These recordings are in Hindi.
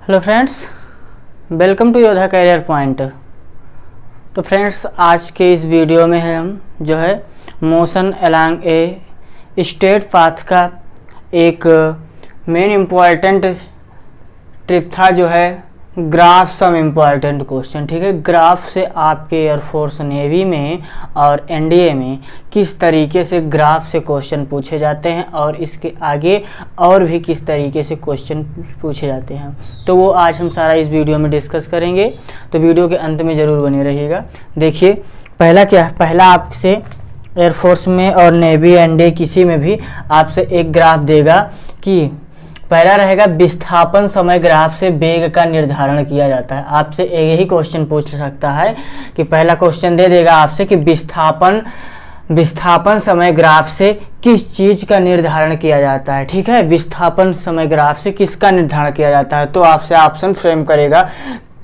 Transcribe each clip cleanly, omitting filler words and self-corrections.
हेलो फ्रेंड्स, वेलकम टू योद्धा करियर पॉइंट। तो फ्रेंड्स, आज के इस वीडियो में हम जो है motion along a straight path का एक मेन इम्पॉर्टेंट ट्रिप था जो है ग्राफ सम इम्पॉर्टेंट क्वेश्चन। ठीक है, ग्राफ से आपके एयरफोर्स नेवी में और एनडीए में किस तरीके से ग्राफ से क्वेश्चन पूछे जाते हैं और इसके आगे और भी किस तरीके से क्वेश्चन पूछे जाते हैं, तो वो आज हम सारा इस वीडियो में डिस्कस करेंगे। तो वीडियो के अंत में ज़रूर बने रहिएगा। देखिए, पहला आपसे एयरफोर्स में और नेवी एनडीए किसी में भी आपसे एक ग्राफ देगा कि पहला रहेगा विस्थापन समय ग्राफ से वेग का निर्धारण किया जाता है। आपसे यही क्वेश्चन पूछ सकता है कि पहला क्वेश्चन दे देगा आपसे कि विस्थापन समय ग्राफ से किस चीज़ का निर्धारण किया जाता है। ठीक है, विस्थापन समय ग्राफ से किसका निर्धारण किया जाता है, तो आपसे ऑप्शन फ्रेम करेगा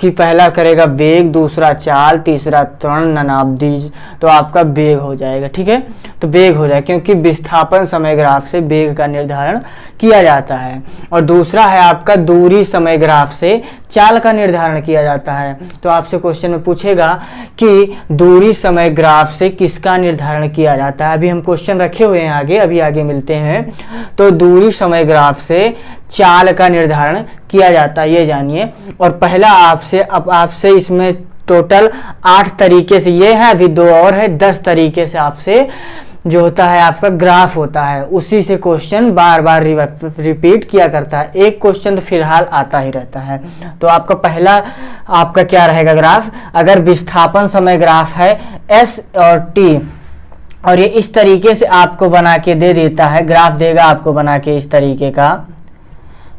कि पहला करेगा वेग, दूसरा चाल, तीसरा त्वरण, ननाब्दी, तो आपका वेग हो जाएगा। ठीक है, तो वेग हो जाएगा क्योंकि विस्थापन समय ग्राफ से वेग का निर्धारण किया जाता है। और दूसरा है आपका दूरी समय ग्राफ से चाल का निर्धारण किया जाता है। तो आपसे क्वेश्चन में पूछेगा कि दूरी समय ग्राफ से किसका निर्धारण किया जाता है। अभी हम क्वेश्चन रखे हुए हैं आगे, अभी आगे मिलते हैं। तो दूरी समय ग्राफ से चाल का निर्धारण किया जाता है, ये जानिए। और पहला आपसे इसमें टोटल 8 तरीके से, ये है अभी 2 और है, 10 तरीके से आपसे जो होता है आपका ग्राफ होता है, उसी से क्वेश्चन बार बार रिपीट किया करता है। एक क्वेश्चन तो फिलहाल आता ही रहता है। तो आपका पहला क्या रहेगा ग्राफ, अगर विस्थापन समय ग्राफ है S और T और ये इस तरीके से आपको बना के दे देता है, ग्राफ देगा आपको बना के इस तरीके का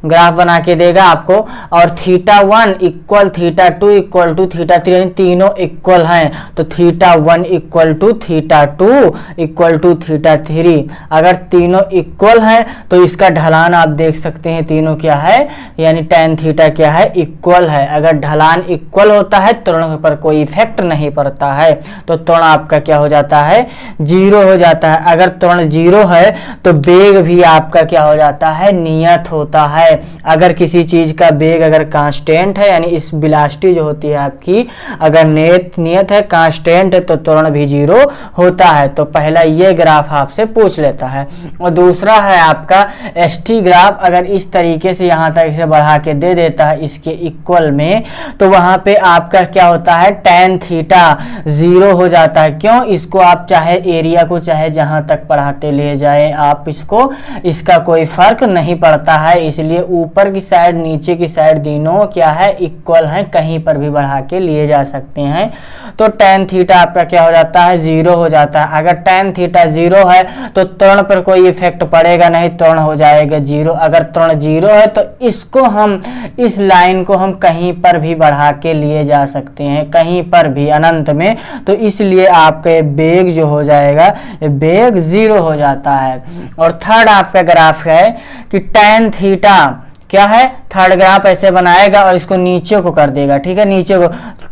ग्राफ बना के देगा आपको, और θ1 इक्वल θ2 इक्वल टू θ3, तीनों इक्वल हैं तो θ1 इक्वल टू θ2 इक्वल टू θ3। अगर तीनों इक्वल हैं तो इसका ढलान आप देख सकते हैं, तीनों क्या है, यानी tan θ क्या है, इक्वल है। अगर ढलान इक्वल होता है त्वरण पर कोई इफेक्ट नहीं पड़ता है, तो त्वरण आपका क्या हो जाता है, 0 हो जाता है। अगर त्वरण 0 है तो वेग भी आपका क्या हो जाता है, नियत होता है। अगर किसी चीज का वेग अगर कांस्टेंट है, यानी इस वेलोसिटी जो होती है आपकी अगर नियत है, कांस्टेंट है, तो त्वरण भी 0 होता है। तो पहला ये ग्राफ आपसे पूछ लेता है। और दूसरा है आपका ST ग्राफ, अगर इस तरीके से यहाँ तक से बढ़ा के दे देता है इसके इक्वल में, तो वहां पे आपका क्या होता है, tan θ 0 हो जाता है। क्यों, इसको आप चाहे एरिया को चाहे जहां तक बढ़ाते ले जाए आप, इसका कोई फर्क नहीं पड़ता है। इसलिए ऊपर की साइड नीचे की साइड तीनों क्या है, इक्वल है, कहीं पर भी बढ़ा के लिए जा सकते हैं। तो tan θ आपका क्या हो जाता है, 0 हो जाता है। अगर tan θ 0 है तो त्वरण पर कोई इफेक्ट पड़ेगा नहीं, त्वरण हो जाएगा 0। अगर त्वरण 0 है तो इस लाइन को हम कहीं पर भी बढ़ा के लिए जा सकते हैं, कहीं पर भी अनंत में। तो इसलिए आपके वेग जो हो जाएगा, वेग 0 हो जाता है। और थर्ड आपका ग्राफ है कि tan θ क्या है, थर्ड ग्राफ ऐसे बनाएगा और इसको नीचे को कर देगा। ठीक है, नीचे को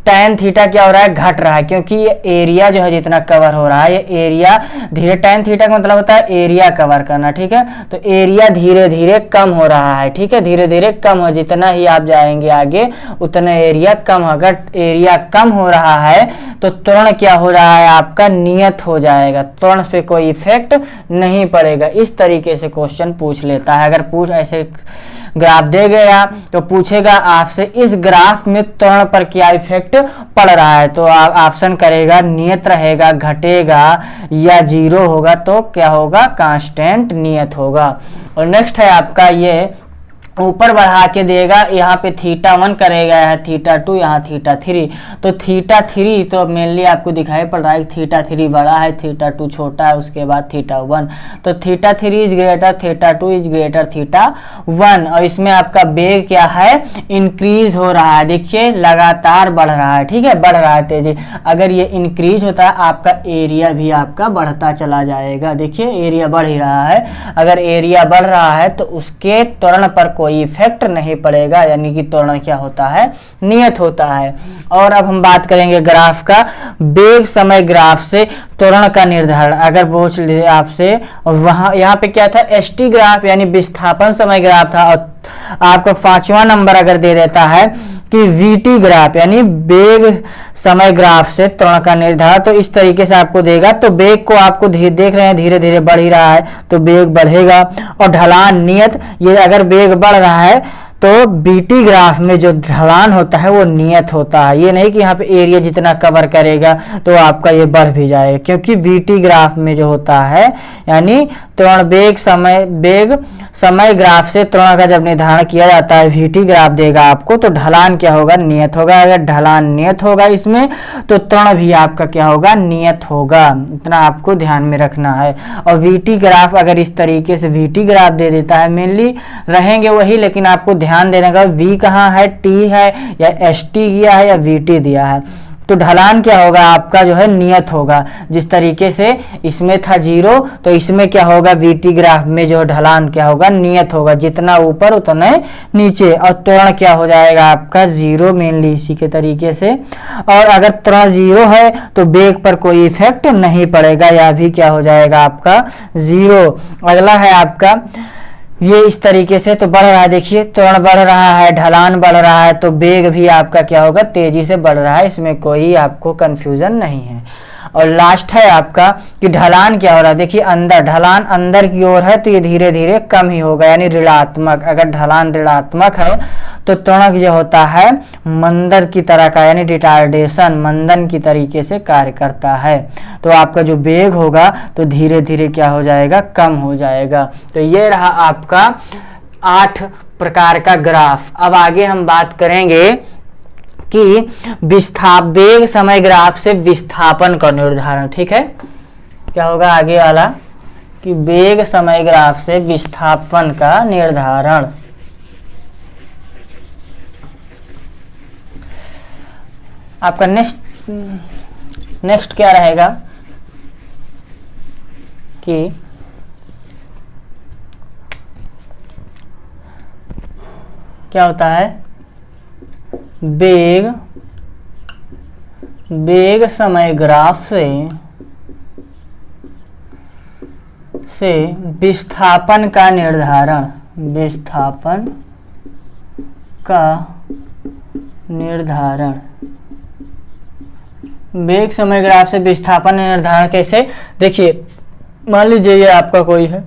tan θ क्या हो रहा है, घट रहा है, क्योंकि ये एरिया जो है जितना कवर हो रहा है, ये एरिया धीरे, tan θ का मतलब होता है एरिया कवर करना। ठीक है, तो एरिया धीरे धीरे कम हो रहा है। ठीक है, धीरे धीरे कम हो, जितना ही आप जाएंगे आगे उतना एरिया कम होगा। एरिया कम हो रहा है तो त्वरण क्या हो रहा है आपका, नियत हो जाएगा, त्वरण पे कोई इफेक्ट नहीं पड़ेगा। इस तरीके से क्वेश्चन पूछ लेता है। अगर ऐसे ग्राफ दे गया तो पूछेगा आपसे इस ग्राफ में त्वरण पर क्या इफेक्ट पड़ रहा है, तो आप ऑप्शन करेगा नियत रहेगा, घटेगा या 0 होगा, तो क्या होगा, कांस्टेंट नियत होगा। और नेक्स्ट है आपका ये ऊपर बढ़ा के देगा, यहाँ पे θ1 करेगा, यहाँ θ2, यहाँ θ3। तो θ3 तो मेनली आपको दिखाई पड़ रहा है θ3 बड़ा है, θ2 छोटा है, उसके बाद θ1। तो θ3 इज ग्रेटर, θ2 इज ग्रेटर θ1। और इसमें आपका वेग क्या है, इंक्रीज हो रहा है। देखिए लगातार बढ़ रहा है। ठीक है, बढ़ रहा है तेजी। अगर ये इंक्रीज होता है आपका एरिया भी आपका बढ़ता चला जाएगा। देखिए एरिया बढ़ ही रहा है। अगर एरिया बढ़ रहा है तो उसके त्वरण पर कोई इफेक्ट नहीं पड़ेगा, यानी कि त्वरण क्या होता है, नियत होता है। और अब हम बात करेंगे ग्राफ का, वेग समय ग्राफ से त्वरण का निर्धारण। अगर पूछ ले आपसे, और वहां यहाँ पे क्या था, ST ग्राफ यानी विस्थापन समय ग्राफ था, और आपका 5वां नंबर अगर दे देता है कि वीटी ग्राफ यानी वेग समय ग्राफ से त्वरण का निर्धारण, तो इस तरीके से आपको देगा। तो वेग को आपको देख रहे हैं धीरे धीरे बढ़ ही रहा है, तो वेग बढ़ेगा। और ढलान नियत, ये अगर वेग बढ़ रहा है तो बीटी ग्राफ में जो ढलान होता है वो नियत होता है। ये नहीं कि यहाँ पे एरिया जितना कवर करेगा तो आपका ये बढ़ भी जाएगा, क्योंकि बीटी ग्राफ में जो होता है यानी त्वरण वेग समय ग्राफ से त्वरण का जब निर्धारण किया जाता है, वीटी ग्राफ देगा आपको, तो ढलान क्या होगा, नियत होगा। अगर ढलान नियत होगा इसमें तो त्वरण भी आपका क्या होगा, नियत होगा। इतना आपको ध्यान में रखना है। और वीटी ग्राफ अगर इस तरीके से वीटी ग्राफ दे देता है, मेनली रहेंगे वही, लेकिन आपको ध्यान देने का वी कहाँ है, टी है या एस टी दिया है या वी टी दिया है, तो ढलान क्या होगा आपका जो है नियत होगा। जिस तरीके से इसमें था 0 तो इसमें क्या होगा, वीटी ग्राफ में जो ढलान क्या होगा, नियत होगा, जितना ऊपर उतना नीचे। और त्वरण क्या हो जाएगा आपका 0, मेनली इसी के तरीके से। और अगर त्वरण 0 है तो वेग पर कोई इफेक्ट नहीं पड़ेगा, या भी क्या हो जाएगा आपका 0। अगला है आपका ये इस तरीके से तो बढ़ रहा है, देखिए त्वरण बढ़ रहा है, ढलान बढ़ रहा है, तो वेग भी आपका क्या होगा, तेजी से बढ़ रहा है। इसमें कोई आपको कंफ्यूजन नहीं है। और लास्ट है आपका कि ढलान क्या हो रहा है, देखिए अंदर, ढलान अंदर की ओर है तो ये धीरे धीरे कम ही होगा, यानी ऋणात्मक। अगर ढलान ऋणात्मक है तो त्वरण जो होता है मंदन की तरह का, यानी रिटार्डेशन, मंदन की तरीके से कार्य करता है। तो आपका जो वेग होगा तो धीरे धीरे क्या हो जाएगा, कम हो जाएगा। तो ये रहा आपका 8 प्रकार का ग्राफ। अब आगे हम बात करेंगे कि वेग समय ग्राफ से विस्थापन का निर्धारण। ठीक है, क्या होगा आगे वाला कि वेग समय ग्राफ से विस्थापन का निर्धारण। आपका नेक्स्ट क्या रहेगा कि क्या होता है, वेग समय ग्राफ से विस्थापन का निर्धारण, विस्थापन का निर्धारण। वेग समय ग्राफ से विस्थापन निर्धारण कैसे, देखिए मान लीजिए ये आपका कोई है,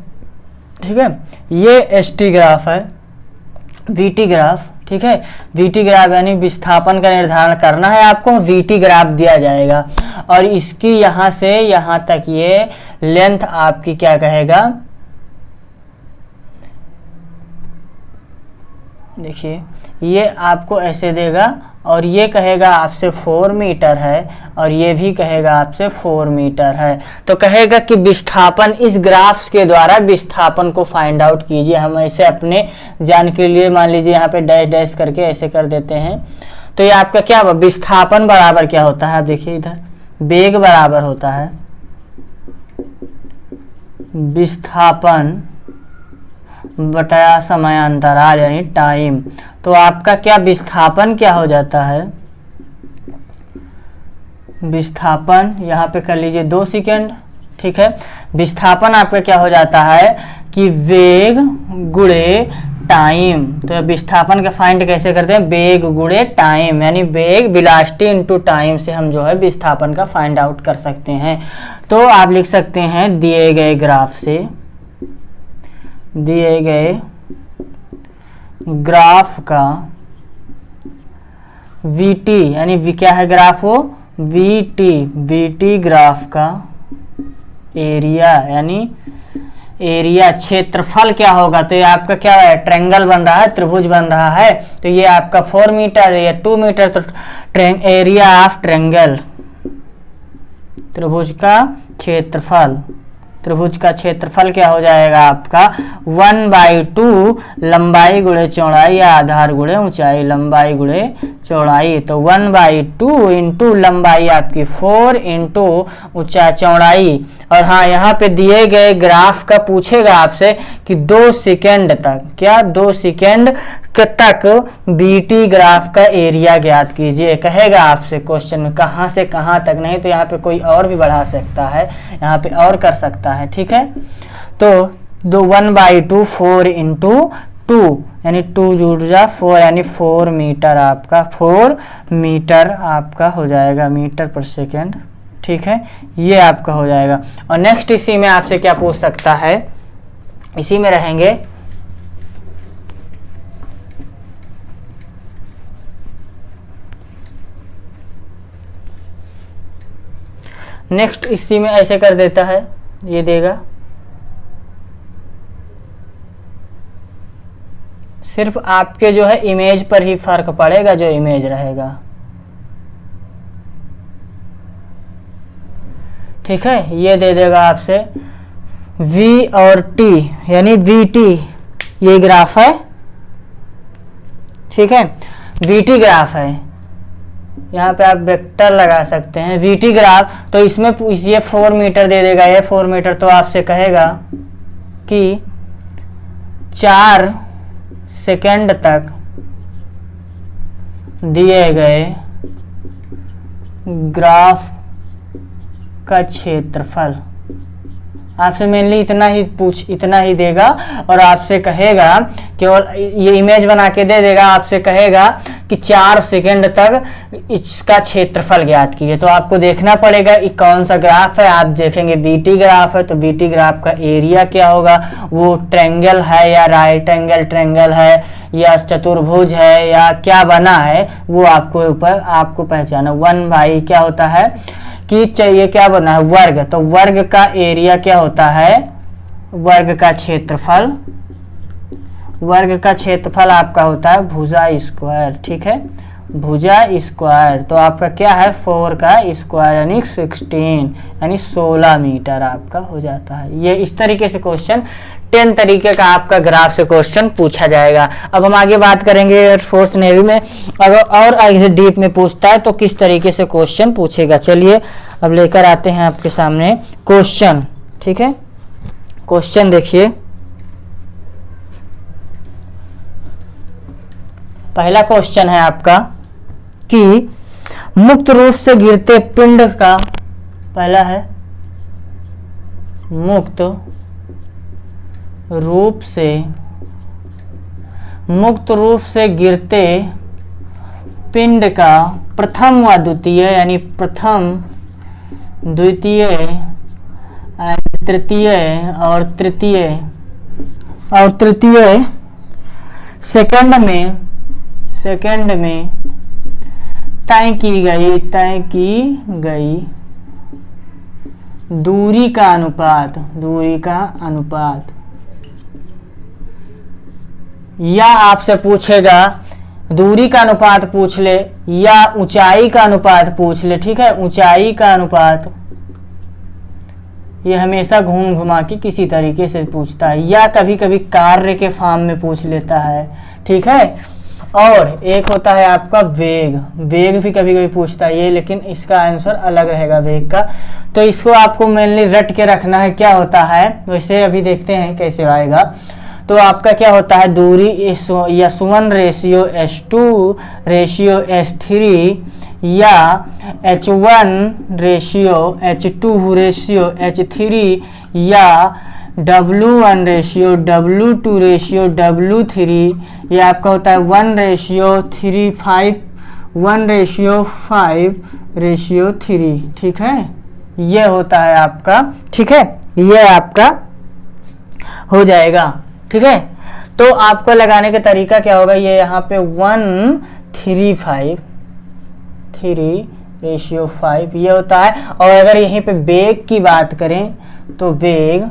ठीक है, ये एस टी ग्राफ है, वीटी ग्राफ, ठीक है, वीटी ग्राफ यानी विस्थापन का निर्धारण करना है आपको, वीटी ग्राफ दिया जाएगा। और इसकी यहाँ से यहाँ तक ये लेंथ आपकी क्या कहेगा, देखिए ये आपको ऐसे देगा और ये कहेगा आपसे 4 मीटर है और ये भी कहेगा आपसे 4 मीटर है। तो कहेगा कि विस्थापन, इस ग्राफ्स के द्वारा विस्थापन को फाइंड आउट कीजिए। हम ऐसे अपने जान के लिए मान लीजिए यहाँ पे डैश डैश करके ऐसे कर देते हैं। तो ये आपका क्या विस्थापन बराबर क्या होता है, आप देखिए इधर वेग बराबर होता है विस्थापन बटा समय अंतराल यानी टाइम। तो आपका क्या विस्थापन क्या हो जाता है, विस्थापन यहाँ पे कर लीजिए 2 सेकेंड, ठीक है। विस्थापन आपका क्या हो जाता है कि वेग गुणे टाइम। तो विस्थापन का फाइंड कैसे करते हैं, वेग गुणे टाइम, यानी वेग वेलोसिटी इनटू टाइम से हम जो है विस्थापन का फाइंड आउट कर सकते हैं। तो आप लिख सकते हैं दिए गए ग्राफ से, दिए गए ग्राफ का वीटी यानी क्या है ग्राफ वो वीटी ग्राफ का एरिया यानी एरिया क्षेत्रफल क्या होगा। तो ये आपका क्या है, ट्रायंगल बन रहा है, त्रिभुज बन रहा है, तो ये आपका 4 मीटर या 2 मीटर, तो एरिया ऑफ ट्रायंगल, त्रिभुज का क्षेत्रफल, त्रिभुज का क्षेत्रफल क्या हो जाएगा आपका 1/2 लंबाई गुणे चौड़ाई या आधार गुणे ऊंचाई, लंबाई गुणे चौड़ाई। तो 1/2 इंटू लंबाई आपकी 4 इंटू ऊंचा चौड़ाई। और हाँ, यहाँ पे दिए गए ग्राफ का पूछेगा आपसे कि 2 सेकेंड तक, क्या 2 सेकेंड तक बीटी ग्राफ का एरिया ज्ञात कीजिए, कहेगा आपसे क्वेश्चन में, कहाँ से कहाँ तक नहीं। तो यहाँ पे कोई और भी बढ़ा सकता है, यहाँ पे और कर सकता है, ठीक है। तो 1/2 4 इंटू 2 यानी 2 जुड़ जा 4 यानी 4 मीटर आपका 4 मीटर आपका हो जाएगा मीटर पर सेकेंड। ठीक है, ये आपका हो जाएगा। और नेक्स्ट इसी में आपसे क्या पूछ सकता है, इसी में रहेंगे नेक्स्ट इसी में ऐसे कर देता है, ये देगा सिर्फ आपके जो है इमेज पर ही फर्क पड़ेगा, जो इमेज रहेगा। ठीक है, ये दे देगा आपसे V और T यानी VT, ये ग्राफ है। ठीक है, VT ग्राफ है, यहाँ पे आप वेक्टर लगा सकते हैं VT ग्राफ। तो इसमें ये 4 मीटर दे देगा, ये 4 मीटर। तो आपसे कहेगा कि 4 सेकेंड तक दिए गए ग्राफ का क्षेत्रफल। आपसे मेनली इतना ही देगा और आपसे कहेगा, केवल ये इमेज बना के दे देगा, आपसे कहेगा कि 4 सेकेंड तक इसका क्षेत्रफल ज्ञात कीजिए। तो आपको देखना पड़ेगा कि कौन सा ग्राफ है। आप देखेंगे बीटी ग्राफ है, तो बीटी ग्राफ का एरिया क्या होगा, वो ट्रायंगल है या राइट एंगल ट्रायंगल है या चतुर्भुज है या क्या बना है, वो आपको पहचाना। 1 क्या होता है कि चाहिए क्या बना है, वर्ग। तो वर्ग का एरिया क्या होता है, वर्ग का क्षेत्रफल। वर्ग का क्षेत्रफल आपका होता है भुजा स्क्वायर। ठीक है, भुजा स्क्वायर। तो आपका क्या है 4 का स्क्वायर यानी 16 यानी 16 मीटर आपका हो जाता है। ये इस तरीके से क्वेश्चन 10 तरीके का आपका ग्राफ से क्वेश्चन पूछा जाएगा। अब हम आगे बात करेंगे एयरफोर्स नेवी में अगर और आगे डीप में पूछता है तो किस तरीके से क्वेश्चन पूछेगा। चलिए अब लेकर आते हैं आपके सामने क्वेश्चन। ठीक है, क्वेश्चन देखिए, पहला क्वेश्चन है आपका कि मुक्त रूप से गिरते पिंड का, पहला है मुक्त रूप से गिरते पिंड का प्रथम व द्वितीय यानी प्रथम, द्वितीय, तृतीय और तृतीय सेकंड में तय की गई दूरी का अनुपात या आपसे पूछेगा दूरी का अनुपात पूछ ले या ऊंचाई का अनुपात पूछ ले। ठीक है, ऊंचाई का अनुपात ये हमेशा घूम घुमा के किसी तरीके से पूछता है या कभी कभी कार्य के फॉर्म में पूछ लेता है। ठीक है, और एक होता है आपका वेग भी कभी कभी पूछता है ये, लेकिन इसका आंसर अलग रहेगा वेग का। तो इसको आपको मेनली रट के रखना है क्या होता है, वैसे अभी देखते हैं कैसे आएगा। तो आपका क्या होता है दूरी S1 ratio S2 ratio S3 या H1 ratio H2 ratio H3 या W1 ratio W2 ratio W3, ये आपका होता है 1 रेशियो 5 रेशियो 3। ठीक है, ये होता है आपका। ठीक है, ये आपका हो जाएगा। ठीक है, तो आपको लगाने का तरीका क्या होगा, ये यहाँ पे 3 रेशियो 5 ये होता है। और अगर यहीं पे वेग की बात करें तो वेग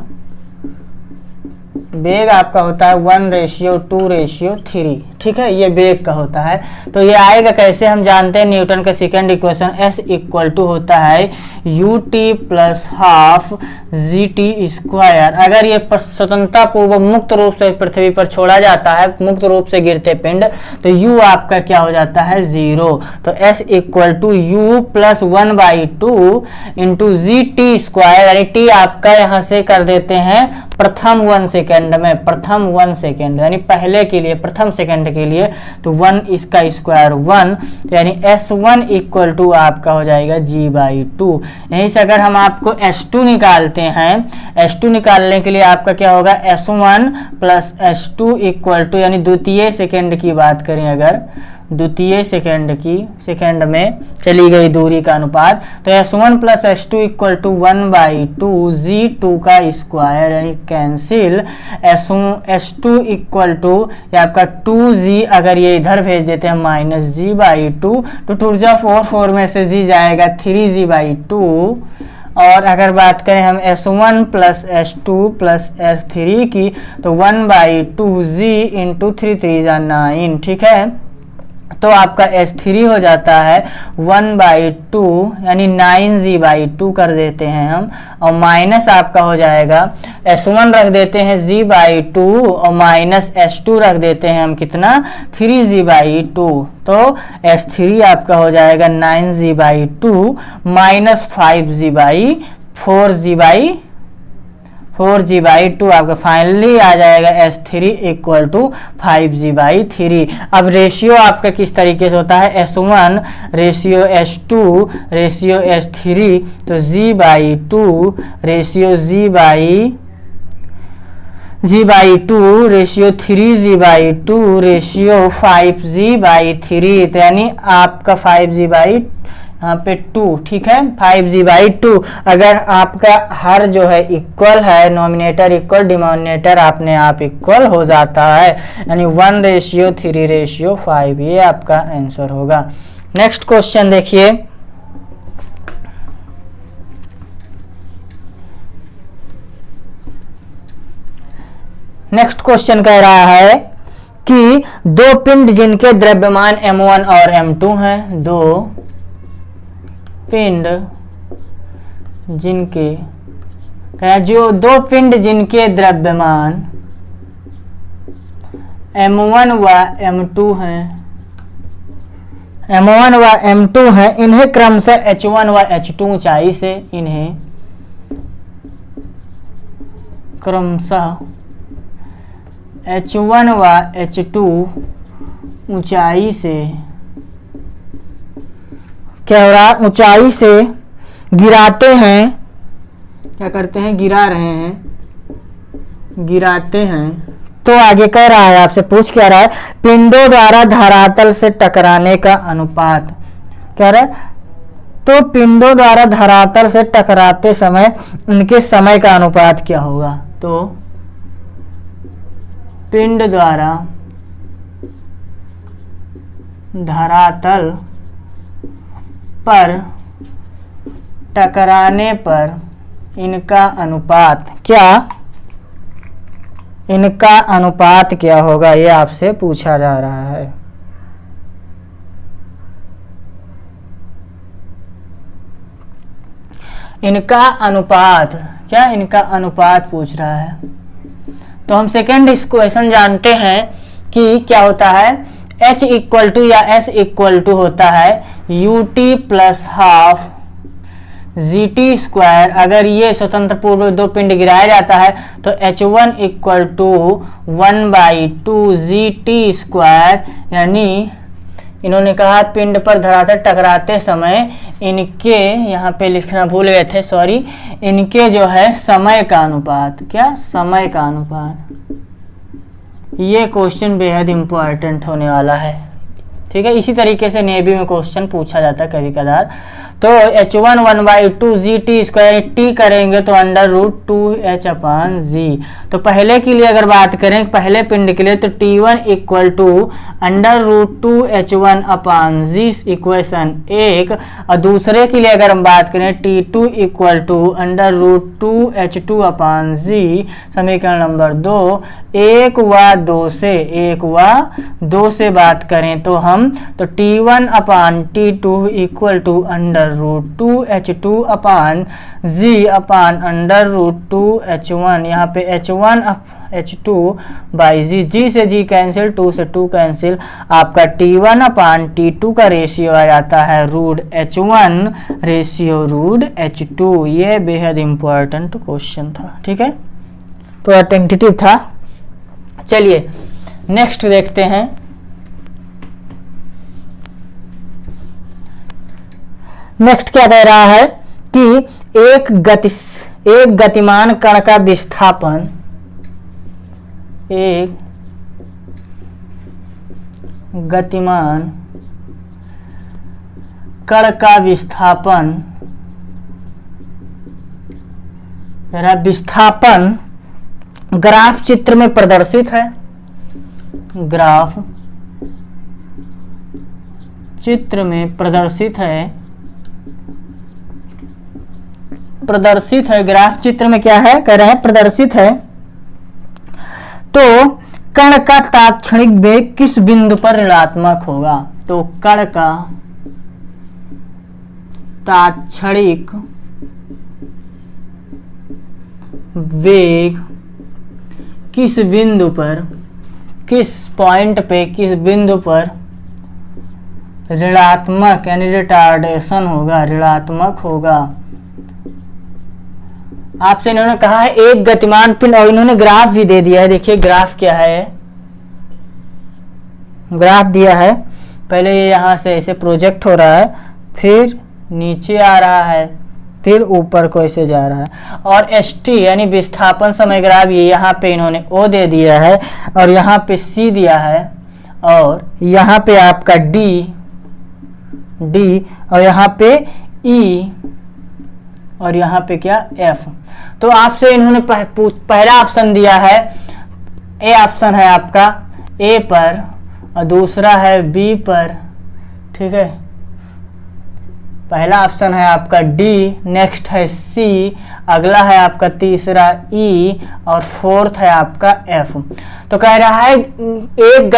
आपका होता है 1 रेशियो 2 रेशियो 3। ठीक है, ये वेग का होता है। तो ये आएगा कैसे, हम जानते हैं न्यूटन का second equation S equal to होता है ut plus half gt square. अगर ये स्वतंत्रता पूर्वक मुक्त रूप से पृथ्वी पर छोड़ा जाता है, मुक्त रूप से गिरते पिंड, तो u आपका क्या हो जाता है 0। तो S equal to u plus 1/2 into gt square यानी t आपका यहाँ से कर देते हैं प्रथम 1 सेकेंड सेकेंड में, प्रथम 1 सेकेंड यानी पहले के लिए, प्रथम सेकेंड के लिए, तो 1 इसका स्क्वायर 1, तो यानी S1 इक्वल टू आपका हो जाएगा G/2। यहीं से अगर हम आपको S2 निकालते हैं, S2 निकालने के लिए आपका क्या होगा, S1 plus S2 equal to, यानी द्वितीय सेकेंड की बात करें अगर, द्वितीय सेकेंड में चली गई दूरी का अनुपात, तो S1 plus S2 equal to 1/2 G2 का स्क्वायर, यानी कैंसिल। S2 इक्वल टू या आपका 2G, अगर ये इधर भेज देते हैं माइनस G/2, तो 2 जा 4, 4 में से G जाएगा 3G/2। और अगर बात करें हम S1 plus S2 plus S3 की, तो 1/2 G इंटू 3 3 जा 9, ठीक है। तो आपका S3 हो जाता है 1/2 यानी 9G/2 कर देते हैं हम, और माइनस आपका हो जाएगा, S1 रख देते हैं G/2 और माइनस S2 रख देते हैं हम कितना, 3G/2, तो S3 आपका हो जाएगा 9G/2 माइनस 4G/2 आपका फाइनली आ जाएगा S3 इक्वल टू 5G/3। अब रेशियो आपका किस तरीके से होता है, S1 ratio S2 ratio S3, तो G/2 ratio G/2 ratio 3G/2 ratio 5G/3, तो यानी आपका 5G/ यहाँ पे 2, ठीक है, 5G/2। अगर आपका हर जो है इक्वल है, नॉमिनेटर इक्वल, डिनोमिनेटर अपने आप इक्वल हो जाता है, यानी 1:3:5, ये आपका आंसर होगा। नेक्स्ट क्वेश्चन देखिए, नेक्स्ट क्वेश्चन कह रहा है कि दो पिंड जिनके द्रव्यमान m1 और m2 हैं, दो पिंड जिनके, जो दो पिंड जिनके द्रव्यमान m1 व m2 हैं, m1 व m2 हैं, इन्हें क्रमशः h1 व h2 ऊंचाई से, इन्हें क्रमशः h1 व h2 ऊंचाई से, क्या हो रहा है, ऊंचाई से गिराते हैं, क्या करते हैं, गिरा रहे हैं, गिराते हैं। तो आगे कह रहा है, आपसे पूछ क्या रहा है, पिंडों द्वारा धरातल से टकराने का अनुपात, क्या रहा है, तो पिंडों द्वारा धरातल से टकराते समय उनके समय का अनुपात क्या होगा, तो पिंड द्वारा धरातल पर टकराने पर इनका अनुपात क्या, इनका अनुपात क्या होगा, ये आपसे पूछा जा रहा है। इनका अनुपात क्या, इनका अनुपात पूछ रहा है। तो हम सेकेंड इस क्वेश्चन जानते हैं कि क्या होता है, H इक्वल टू या S इक्वल टू होता है UT plus half GT square. अगर ये स्वतंत्र पूर्व दो पिंड गिराया जाता है तो H1 equal to 1/2 GT square, यानी इन्होंने कहा पिंड पर धरातल टकराते समय इनके, यहाँ पे लिखना भूल गए थे, सॉरी, इनके जो है समय का अनुपात, क्या, समय का अनुपात। ये क्वेश्चन बेहद इंपॉर्टेंट होने वाला है, ठीक है। इसी तरीके से नेवी में क्वेश्चन पूछा जाता है कभी कदार। तो H1 1/2 GT स्क्वायर, टी करेंगे तो √2H/G। तो पहले के लिए अगर बात करें, पहले पिंड के लिए, तो T1 equal to √2H1/G equation 1, और दूसरे के लिए अगर हम बात करें T2 इक्वल टू √2H2/G समीकरण नंबर 2। 1 व 2 से बात करें तो हम, तो T1/T2 इक्वल टू √2H2/G/√2H1। यहाँ पे H1H2/G, G से G कैंसिल, 2 से 2 कैंसिल, आपका T1/T2 का रेशियो आ जाता है √H1 रेशियो √H2। ये बेहद इंपॉर्टेंट क्वेश्चन था, ठीक है, तो टेंटेटिव था। चलिए नेक्स्ट देखते हैं। नेक्स्ट क्या कह रहा है कि एक गतिमान कण का विस्थापन, एक गतिमान कण का विस्थापन, ग्राफ चित्र में प्रदर्शित है। ग्राफ चित्र में प्रदर्शित है, ग्राफ चित्र में क्या है कह रहे हैं, प्रदर्शित है। तो कण का तात्क्षणिक वेग किस बिंदु पर ऋणात्मक होगा? तो कण का तात्क्षणिक वेग किस बिंदु पर, किस पॉइंट पे, किस बिंदु पर ऋणात्मक यानी रिटार्डेशन होगा, ऋणात्मक होगा। आपसे इन्होंने कहा है एक गतिमान पिंड, और इन्होंने ग्राफ भी दे दिया है। देखिए ग्राफ क्या है, ग्राफ दिया है। पहले ये यहां से ऐसे प्रोजेक्ट हो रहा है, फिर नीचे आ रहा है, फिर ऊपर को ऐसे जा रहा है। और st यानी विस्थापन समय ग्राफ ये यहाँ पे इन्होंने O दे दिया है, और यहाँ पे C दिया है, और यहाँ पे आपका D, और यहाँ पे E, और यहाँ पे क्या F। तो आपसे इन्होंने पहला ऑप्शन दिया है, ए ऑप्शन है आपका A पर, और दूसरा है B पर, ठीक है। पहला ऑप्शन है आपका D, नेक्स्ट है C, अगला है आपका तीसरा E, और फोर्थ है आपका F। तो कह रहा है एक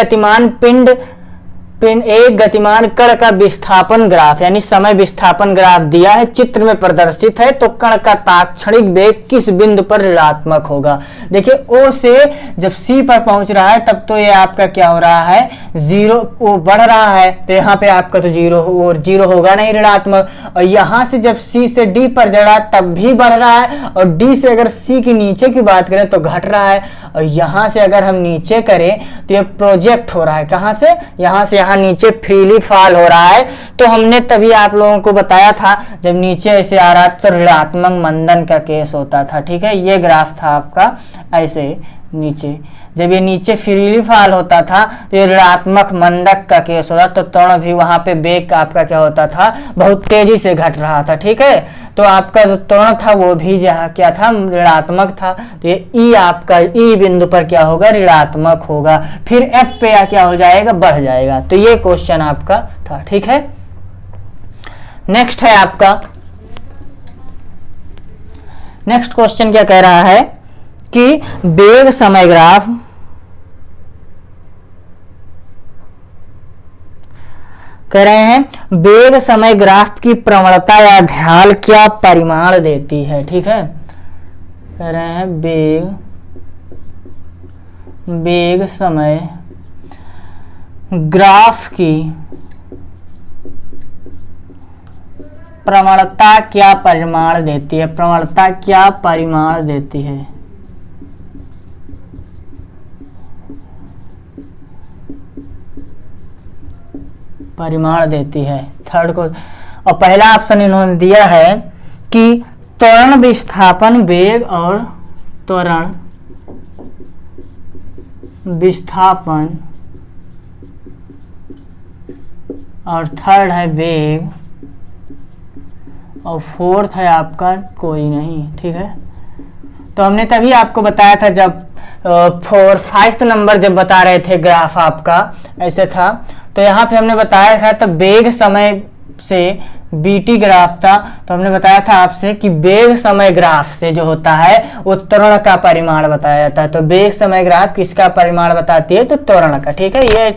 गतिमान कण का विस्थापन ग्राफ यानी समय विस्थापन ग्राफ दिया है, चित्र में प्रदर्शित है। तो कण का तात्क्षणिक वेग किस बिंदु पर ऋणात्मक होगा? देखिए O से जब C पर पहुंच रहा है तब तो ये आपका क्या हो रहा है, जीरो, वो बढ़ रहा है, तो यहाँ पे आपका तो जीरो होगा नहीं, ऋणात्मक। और यहाँ से जब C से D पर जड़ा तब भी बढ़ रहा है, और D से अगर C के नीचे की बात करें तो घट रहा है, और यहाँ से अगर हम नीचे करें तो ये प्रोजेक्ट हो रहा है। कहाँ से? यहाँ से यहाँ नीचे फ्रीली फॉल हो रहा है। तो हमने तभी आप लोगों को बताया था जब नीचे ऐसे आ रहा तो ऋणात्मक मंदन का केस होता था, ठीक है। ये ग्राफ था आपका ऐसे नीचे, जब ये नीचे फ्रीली फॉल होता था तो ये ऋणात्मक मंदक का केस होता, तो त्वरण भी वहां पे वेग आपका क्या होता था, बहुत तेजी से घट रहा था, ठीक है। तो आपका जो त्वरण था वो भी जहाँ क्या था, ऋणात्मक था। तो ये ई आपका ई बिंदु पर क्या होगा, ऋणात्मक होगा। फिर एफ पे या क्या हो जाएगा, बढ़ जाएगा। तो ये क्वेश्चन आपका था, ठीक है। नेक्स्ट है आपका, नेक्स्ट क्वेश्चन क्या कह रहा है कि वेग समय ग्राफ कह रहे हैं, वेग समय ग्राफ की प्रवणता या ढाल क्या परिमाण देती है, ठीक है। कह रहे हैं वेग समय ग्राफ की प्रवणता क्या परिमाण देती है, प्रवणता क्या परिमाण देती है। परिमाण देती है, थर्ड को। और पहला ऑप्शन इन्होंने दिया है कि त्वरण विस्थापन वेग और त्वरण विस्थापन, और थर्ड है वेग, और फोर्थ है आपका कोई नहीं, ठीक है। तो हमने तभी आपको बताया था जब 5th नंबर जब बता रहे थे ग्राफ आपका ऐसे था, तो यहाँ पे हमने बताया था तब वेग समय से बीटी ग्राफ था। तो हमने बताया था आपसे कि वेग समय ग्राफ से जो होता है वो त्वरण का परिमाण बताया जाता है। तो वेग समय ग्राफ किसका परिमाण बताती है, तो त्वरण का, ठीक है। ये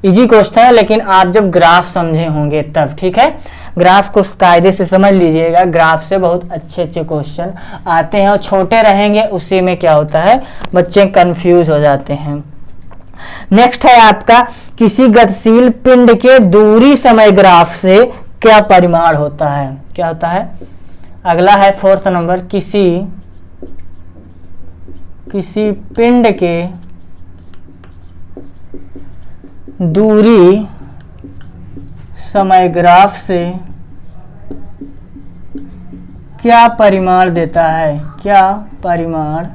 इजी क्वेश्चन है, लेकिन आप जब ग्राफ समझे होंगे तब, ठीक है। ग्राफ को कायदे से समझ लीजिएगा, ग्राफ से बहुत अच्छे अच्छे क्वेश्चन आते हैं, और छोटे रहेंगे उसी में क्या होता है, बच्चे कंफ्यूज हो जाते हैं। नेक्स्ट है आपका, किसी गतिशील पिंड के दूरी समय ग्राफ से क्या परिमाण होता है, क्या होता है। अगला है 4th नंबर, किसी पिंड के दूरी समय ग्राफ से क्या परिमाण देता है, क्या परिमाण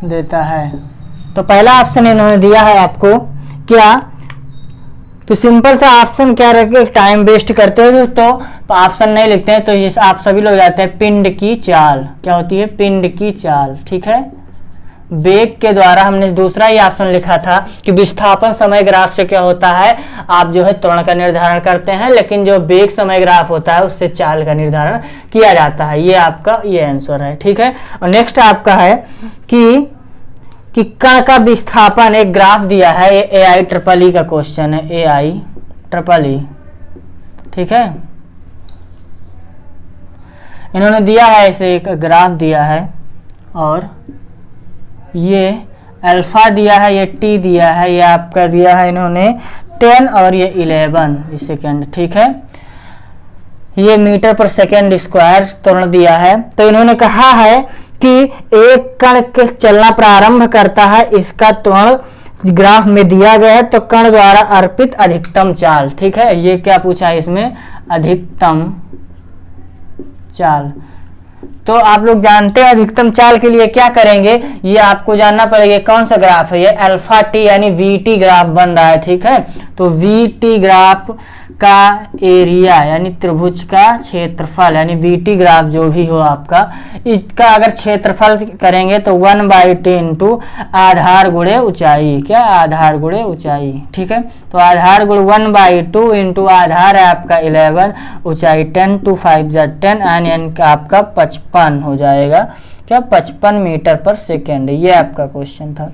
देता है। तो पहला ऑप्शन इन्होंने दिया है आपको क्या, तो सिंपल सा ऑप्शन क्या रखे, टाइम वेस्ट करते हो तो ऑप्शन नहीं लिखते हैं, तो ये आप सभी लोग जाते हैं पिंड की चाल। क्या होती है, पिंड की चाल। ठीक है, वेग के द्वारा हमने दूसरा ही ऑप्शन लिखा था कि विस्थापन समय ग्राफ से क्या होता है, आप जो है त्वरण का निर्धारण करते हैं, लेकिन जो वेग समय ग्राफ होता है उससे चाल का निर्धारण किया जाता है। ये आपका ये आंसर है। ठीक है, और नेक्स्ट आपका है कि कण का विस्थापन, एक ग्राफ दिया है, ये AIEEE का क्वेश्चन है, AIEEE। ठीक है, इन्होंने दिया है ऐसे एक ग्राफ दिया है, और ये अल्फा दिया है, ये T दिया है, ये आपका दिया है इन्होंने 10 और ये 11 सेकेंड। ठीक है, ये मीटर पर सेकेंड स्क्वायर त्वरण दिया है। तो इन्होंने कहा है कि एक कण के चलना प्रारंभ करता है, इसका त्वरण ग्राफ में दिया गया है, तो कण द्वारा अर्पित अधिकतम चाल। ठीक है, ये क्या पूछा है इसमें, अधिकतम चाल। तो आप लोग जानते हैं अधिकतम चाल के लिए क्या करेंगे, ये आपको जानना पड़ेगा कौन सा ग्राफ है, ये अल्फा टी यानी VT ग्राफ बन रहा है। ठीक है, तो VT ग्राफ का एरिया यानी त्रिभुज का क्षेत्रफल यानी VT ग्राफ जो भी हो आपका, इसका अगर क्षेत्रफल करेंगे तो 1/10 इंटू आधार गुणे ऊंचाई, क्या आधार गुणे ऊंचाई। ठीक है, तो आधार गुण 1/2 इंटू आधार है आपका 11, ऊंचाई 10 2 5 10 एंड आपका 55 हो जाएगा, क्या 55 मीटर पर सेकेंड। ये आपका क्वेश्चन था।